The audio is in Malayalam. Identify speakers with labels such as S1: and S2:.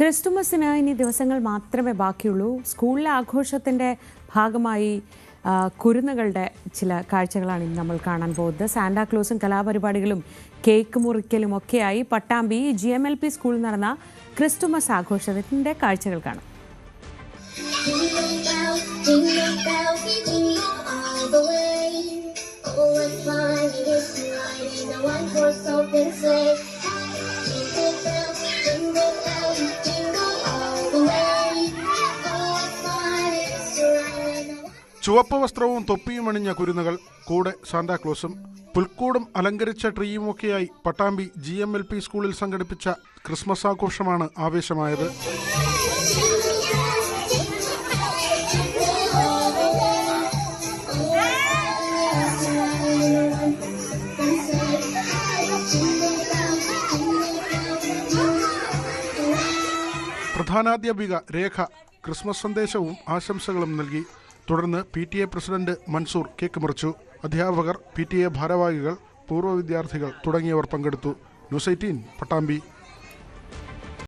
S1: ക്രിസ്തുമസിന് ഇനി ദിവസങ്ങൾ മാത്രമേ ബാക്കിയുള്ളൂ. സ്കൂളിലെ ആഘോഷത്തിൻ്റെ ഭാഗമായി കുരുന്നുകളുടെ ചില കാഴ്ചകളാണ് ഇന്ന് നമ്മൾ കാണാൻ പോകുന്നത്. സാന്റാക്ലോസും കലാപരിപാടികളും കേക്ക് മുറിക്കലും ഒക്കെയായി പട്ടാമ്പി GMLP സ്കൂളിൽ നടന്ന ക്രിസ്തുമസ് ആഘോഷത്തിൻ്റെ കാഴ്ചകൾ കാണാം.
S2: ചുവപ്പ് വസ്ത്രവും തൊപ്പിയും അണിഞ്ഞ കുരുന്നുകൾ, കൂടെ സാന്താക്ലോസും. പുൽക്കൂടും അലങ്കരിച്ച ട്രീയുമൊക്കെയായി പട്ടാമ്പി GMLP സ്കൂളിൽ സംഘടിപ്പിച്ച ക്രിസ്മസ് ആഘോഷമാണ് ആവേശമായത്. പ്രധാനാധ്യാപിക രേഖ ക്രിസ്മസ് സന്ദേശവും ആശംസകളും നൽകി. തുടർന്ന് PTA പ്രസിഡന്റ് മൻസൂർ കേക്ക് മുറിച്ചു. അധ്യാപകർ, PTA ഭാരവാഹികൾ, പൂർവ്വ വിദ്യാർത്ഥികൾ തുടങ്ങിയവർ പങ്കെടുത്തു. ന്യൂസ് 18 പട്ടാമ്പി.